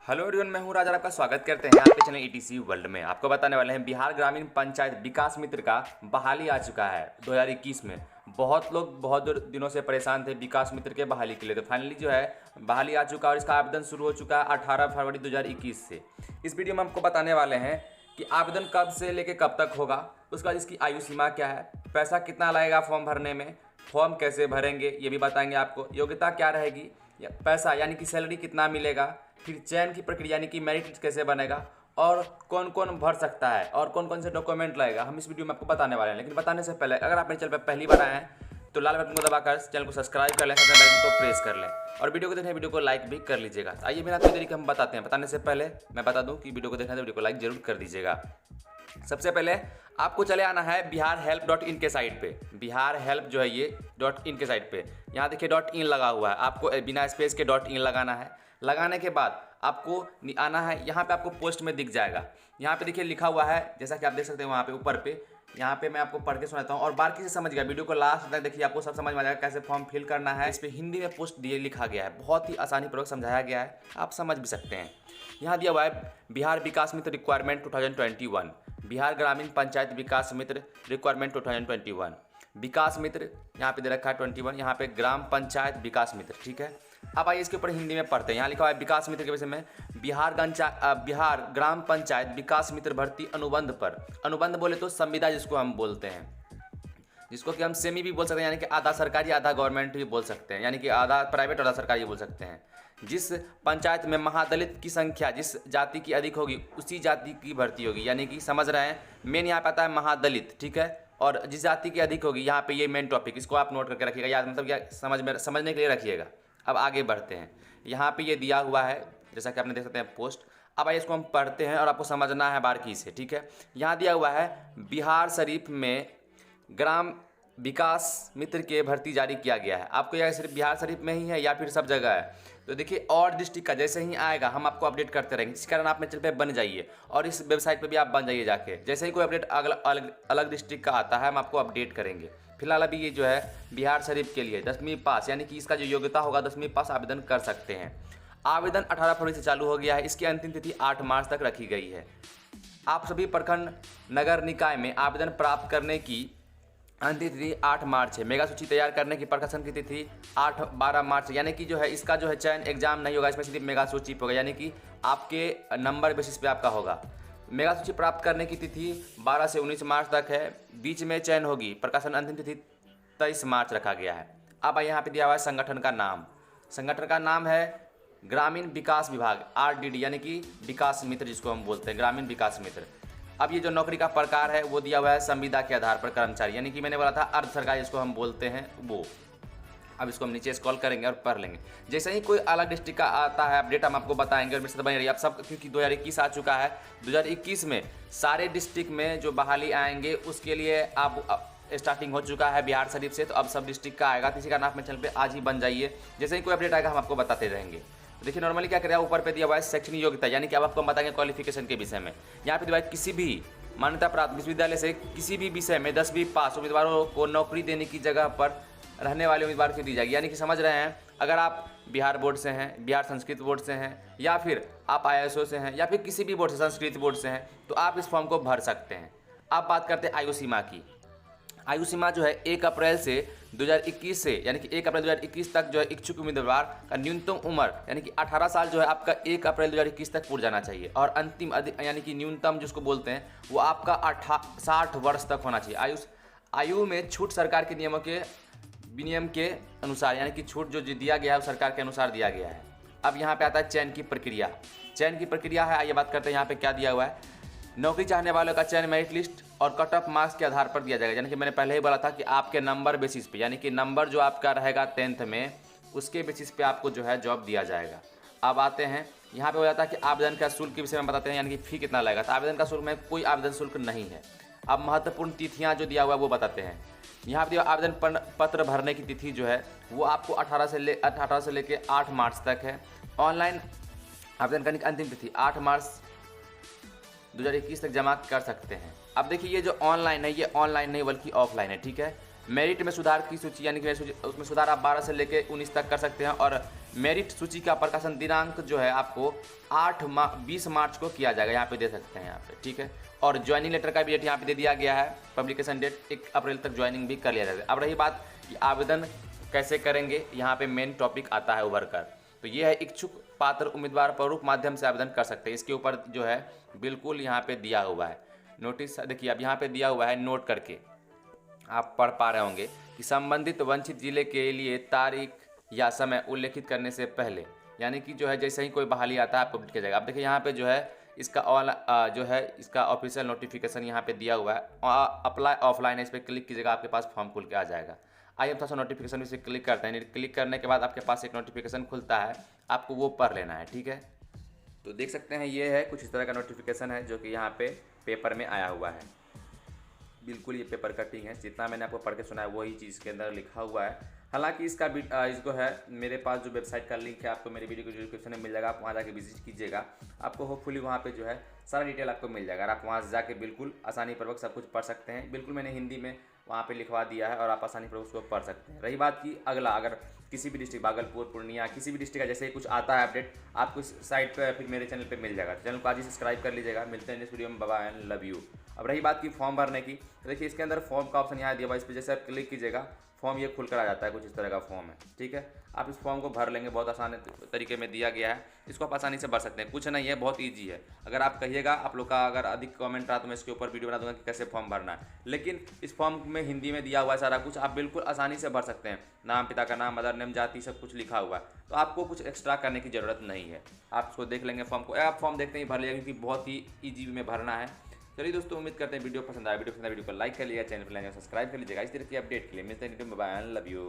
Hello everyone, मैं हूं राजा, आपका स्वागत करते हैं आपके चैनल ईटीसी वर्ल्ड में। आपको बताने वाले हैं बिहार ग्रामीण पंचायत विकास मित्र का बहाली आ चुका है 2021 में। बहुत लोग बहुत दिनों से परेशान थे विकास मित्र के बहाली के लिए, तो फाइनली जो है बहाली आ चुका है और इसका आवेदन शुरू हो चुका है 18 फरवरी 2021 से। इस वीडियो में आपको बताने वाले हैं कि आवेदन कब से लेकर कब तक होगा, उसके बाद इसकी आयु सीमा क्या है, पैसा कितना लगेगा फॉर्म भरने में, फॉर्म कैसे भरेंगे ये भी बताएंगे आपको, योग्यता क्या रहेगी, पैसा यानी कि सैलरी कितना मिलेगा, फिर चयन की प्रक्रिया यानी कि मेरिट लिस्ट कैसे बनेगा और कौन कौन भर सकता है और कौन कौन से डॉक्यूमेंट लगेगा, हम इस वीडियो में आपको बताने वाले हैं। लेकिन बताने से पहले अगर आप मेरे चैनल पर पहली बार आए हैं तो लाल बटन को दबाकर चैनल को सब्सक्राइब कर लें, साथ में बेल को प्रेस कर लें और वीडियो को देखने वीडियो को लाइक भी कर लीजिएगा। आइए बिना कोई देरी के हम बताते हैं। बताने से पहले मैं बता दूं कि वीडियो को देखना तो वीडियो को लाइक जरूर कर दीजिएगा। सबसे पहले आपको चले आना है biharhelp.in के साइट पे। बिहार हेल्प जो है ये .in के साइट पे, यहाँ देखिए .in लगा हुआ है, आपको बिना स्पेस के .in लगाना है। लगाने के बाद आपको आना है, यहाँ पे आपको पोस्ट में दिख जाएगा, यहाँ पे देखिए लिखा हुआ है जैसा कि आप देख सकते हैं वहाँ पे ऊपर पे। यहाँ पे मैं आपको पढ़ के सुनाता हूँ और बारीकी से समझ गया, वीडियो को लास्ट तक देखिए, आपको सब समझ में आ जाएगा कैसे फॉर्म फिल करना है। इस पर हिंदी में पोस्ट दिए लिखा गया है, बहुत ही आसानी पूर्वक समझाया गया है, आप समझ भी सकते हैं। यहाँ दिया हुआ है बिहार विकास मित्र रिक्वायरमेंट 2021, बिहार ग्रामीण पंचायत विकास मित्र रिक्वायरमेंट 2021, विकास मित्र यहाँ पे दे रखा है 21, यहाँ पे ग्राम पंचायत विकास मित्र, ठीक है। अब आइए इसके ऊपर हिंदी में पढ़ते हैं। यहाँ लिखा हुआ है विकास मित्र के विषय में बिहार ग्राम पंचायत विकास मित्र भर्ती अनुबंध पर। अनुबंध बोले तो संविदा जिसको हम बोलते हैं, जिसको कि हम सेमी भी बोल सकते हैं, यानी कि आधा सरकारी आधा गवर्नमेंट भी बोल सकते हैं, यानी कि आधा प्राइवेट आधा सरकारी बोल सकते हैं। जिस पंचायत में महादलित की संख्या जिस जाति की अधिक होगी उसी जाति की भर्ती होगी, यानी कि समझ रहे हैं, मेन यहाँ पे आता है महादलित, ठीक है। और जिस जाति की अधिक होगी, यहाँ पे ये मेन टॉपिक, इसको आप नोट करके रखिएगा, याद मतलब क्या समझने के लिए रखिएगा। अब आगे बढ़ते हैं, यहाँ पे ये दिया हुआ है जैसा कि आपने देख सकते हैं पोस्ट। अब आइए इसको हम पढ़ते हैं और आपको समझना है बारीकी से, ठीक है। यहाँ दिया हुआ है बिहार शरीफ में ग्राम विकास मित्र के भर्ती जारी किया गया है। आपको यह सिर्फ बिहार शरीफ में ही है या फिर सब जगह है, तो देखिए और डिस्ट्रिक्ट का जैसे ही आएगा हम आपको अपडेट करते रहेंगे। इस कारण आप मेरे चैनल पे बन जाइए और इस वेबसाइट पे भी आप बन जाइए जाके, जैसे ही कोई अपडेट अलग डिस्ट्रिक्ट का आता है हम आपको अपडेट करेंगे। फिलहाल अभी ये जो है बिहार शरीफ के लिए 10वीं पास यानी कि इसका जो योग्यता होगा 10वीं पास आवेदन कर सकते हैं। आवेदन 18 फरवरी से चालू हो गया है, इसकी अंतिम तिथि 8 मार्च तक रखी गई है। आप सभी प्रखंड नगर निकाय में आवेदन प्राप्त करने की अंतिम तिथि 8 मार्च है। मेगा सूची तैयार करने की प्रकाशन की तिथि 12 मार्च, यानी कि जो है इसका जो है चयन एग्जाम नहीं होगा, इसमें सिर्फ मेगा सूची होगा, यानी कि आपके नंबर बेसिस पे आपका होगा। मेगा सूची प्राप्त करने की तिथि 12 से 19 मार्च तक है, बीच में चयन होगी, प्रकाशन अंतिम तिथि 23 मार्च रखा गया है। अब यहाँ पे दिया हुआ है संगठन का नाम, संगठन का नाम है ग्रामीण विकास विभाग RDD, यानी कि विकास मित्र जिसको हम बोलते हैं, ग्रामीण विकास मित्र। अब ये जो नौकरी का प्रकार है वो दिया हुआ है संविदा के आधार पर कर्मचारी, यानी कि मैंने बोला था अर्ध सरकारी जिसको हम बोलते हैं वो। अब इसको हम नीचे स्क्रॉल करेंगे और पढ़ लेंगे। जैसे ही कोई अलग डिस्ट्रिक्ट का आता है अपडेट हम आपको बताएंगे और मेरे साथ बने रहिए आप सब, क्योंकि 2021 आ चुका है। 2021 में सारे डिस्ट्रिक्ट में जो बहाली आएंगे उसके लिए आप स्टार्टिंग हो चुका है बिहार शरीफ से, तो अब सब डिस्ट्रिक्ट का आएगा। इसी कारण आप मेरे चैनल पर आज ही बन जाइए, जैसे ही कोई अपडेट आएगा हम आपको बताते रहेंगे। देखिए नॉर्मली क्या करेगा, ऊपर पे दिया हुआ है शैक्षणिक योग्यता, यानी कि अब आपको हम बताएंगे क्वालिफिकेशन के विषय में। यहाँ पे दिया हुआ है किसी भी मान्यता प्राप्त विश्वविद्यालय से किसी भी विषय में 10वीं पास उम्मीदवारों को नौकरी देने की जगह पर रहने वाले उम्मीदवार को दी जाएगी। यानी कि समझ रहे हैं, अगर आप बिहार बोर्ड से हैं, बिहार संस्कृत बोर्ड से हैं, या फिर आप ISO से हैं, या फिर किसी भी बोर्ड से संस्कृत बोर्ड से हैं, तो आप इस फॉर्म को भर सकते हैं। अब बात करते हैं आयु सीमा की। आयु सीमा जो है 1 अप्रैल से 2021 से, यानी कि 1 अप्रैल 2021 तक जो है इच्छुक उम्मीदवार का न्यूनतम उम्र यानी कि 18 साल जो है आपका 1 अप्रैल 2021 तक पूरा जाना चाहिए, और अंतिम यानी कि न्यूनतम जिसको बोलते हैं वो आपका 60 वर्ष तक होना चाहिए। आयु में छूट सरकार के विनियम के अनुसार, यानी कि छूट जो दिया गया है वो सरकार के अनुसार दिया गया है। अब यहाँ पे आता है चयन की प्रक्रिया। चयन की प्रक्रिया है, आइए बात करते हैं यहाँ पे क्या दिया हुआ है। नौकरी चाहने वालों का चयन मेरिट लिस्ट और कट ऑफ मार्क्स के आधार पर दिया जाएगा, यानी कि मैंने पहले ही बोला था कि आपके नंबर बेसिस पे, यानी कि नंबर जो आपका रहेगा 10th में उसके बेसिस पे आपको जो है जॉब दिया जाएगा। अब आते हैं यहाँ पे हो जाता है कि आवेदन का शुल्क के विषय में बताते हैं, यानी कि फ़ी कितना लगेगा। तो आवेदन का शुल्क में कोई आवेदन शुल्क नहीं है। अब महत्वपूर्ण तिथियाँ जो दिया हुआ है वो बताते हैं। यहाँ पर आवेदन पत्र भरने की तिथि जो है वो आपको 18 से लेकर 8 मार्च तक है। ऑनलाइन आवेदन करने की अंतिम तिथि 8 मार्च 2021 तक जमा कर सकते हैं। अब देखिए ये जो ऑनलाइन है ये ऑनलाइन नहीं बल्कि ऑफलाइन है, ठीक है। मेरिट में सुधार की सूची, यानी कि उसमें सुधार आप 12 से लेकर 19 तक कर सकते हैं, और मेरिट सूची का प्रकाशन दिनांक जो है आपको 20 मार्च को किया जाएगा, यहाँ पे दे सकते हैं यहाँ पे, ठीक है। और ज्वाइनिंग लेटर का भी डेट यहाँ पे दे दिया गया है, पब्लिकेशन डेट 1 अप्रैल तक ज्वाइनिंग भी कर लिया जाएगा। अब रही बात कि आवेदन कैसे करेंगे, यहाँ पे मेन टॉपिक आता है उभर कर। तो ये है इच्छुक पात्र उम्मीदवार प्रारूप माध्यम से आवेदन कर सकते हैं। इसके ऊपर जो है बिल्कुल यहाँ पे दिया हुआ है नोटिस, देखिए अब यहाँ पे दिया हुआ है, नोट करके आप पढ़ पा रहे होंगे कि संबंधित वंचित जिले के लिए तारीख या समय उल्लेखित करने से पहले, यानी कि जो है जैसे ही कोई बहाली आता है आपको अपडेट किया जाएगा। अब देखिए यहाँ पे जो है इसका जो है इसका ऑफिशियल नोटिफिकेशन यहाँ पे दिया हुआ है, अप्लाई ऑफलाइन है, इस पर क्लिक कीजिएगा, आपके पास फॉर्म खुल के आ जाएगा। आइए हम थोड़ा सा नोटिफिकेशन इसे क्लिक करते हैं। क्लिक करने के बाद आपके पास एक नोटिफिकेशन खुलता है, आपको वो पढ़ लेना है, ठीक है। तो देख सकते हैं ये है कुछ इस तरह का नोटिफिकेशन है जो कि यहाँ पे पेपर में आया हुआ है। बिल्कुल ये पेपर कटिंग है, जितना मैंने आपको पढ़ के सुना है वही चीज़ के अंदर लिखा हुआ है। हालांकि इसको है मेरे पास जो वेबसाइट का लिंक है आपको मेरे वीडियो के डिस्क्रिप्शन में मिल जाएगा, आप वहाँ जाके विजिट कीजिएगा, आपको होपफुली वहाँ पे जो है सारा डिटेल आपको मिल जाएगा और आप वहाँ जाके बिल्कुल आसानी पूर्वक सब कुछ पढ़ सकते हैं। बिल्कुल मैंने हिंदी में वहाँ पे लिखवा दिया है और आप आसानी पूर्वक उसको पढ़ सकते हैं। रही बात की अगला, अगर किसी भी डिस्ट्रिक्ट भागलपुर, पूर्णिया, किसी भी डिस्ट्रिक्ट का जैसे कुछ आता है अपडेट, आपको इस साइट पर फिर मेरे चैनल पे मिल जाएगा। चैनल को आज ही सब्सक्राइब कर लीजिएगा। मिलते हैं नेक्स्ट वीडियो में, bye bye and love you. अब रही बात की फॉर्म भरने की, तो देखिए इसके अंदर फॉर्म का ऑप्शन यहाँ दिया हुआ है, इस पर जैसे आप क्लिक कीजिएगा फॉर्म ये खुल कर आ जाता है, कुछ इस तरह का फॉर्म है, ठीक है। आप इस फॉर्म को भर लेंगे, बहुत आसान तरीके में दिया गया है, इसको आप आसानी से भर सकते हैं, कुछ नहीं है, बहुत ईजी है। अगर आप कहिएगा, आप लोग का अगर अधिक कमेंट रहा तो मैं इसके ऊपर वीडियो बना दूंगा कि कैसे फॉर्म भरना है, लेकिन इस फॉर्म में हिंदी में दिया हुआ है सारा कुछ, आप बिल्कुल आसानी से भर सकते हैं। नाम, पिता का नाम, मदर नेम, जाति, सब कुछ लिखा हुआ है, तो आपको कुछ एक्स्ट्रा करने की ज़रूरत नहीं है। आप इसको देख लेंगे फॉर्म को, आप फॉर्म देखते ही भर लीजिएगा क्योंकि बहुत ही ईजी में भरना है। चलिए दोस्तों, उम्मीद करते हैं वीडियो पसंद आया। वीडियो को लाइक कर लीजिएगा, चैनल पर सब्सक्राइब कर लीजिएगा। इस तरह की अपडेट के लिए मिलते हैं, बाय बाय, लव यू।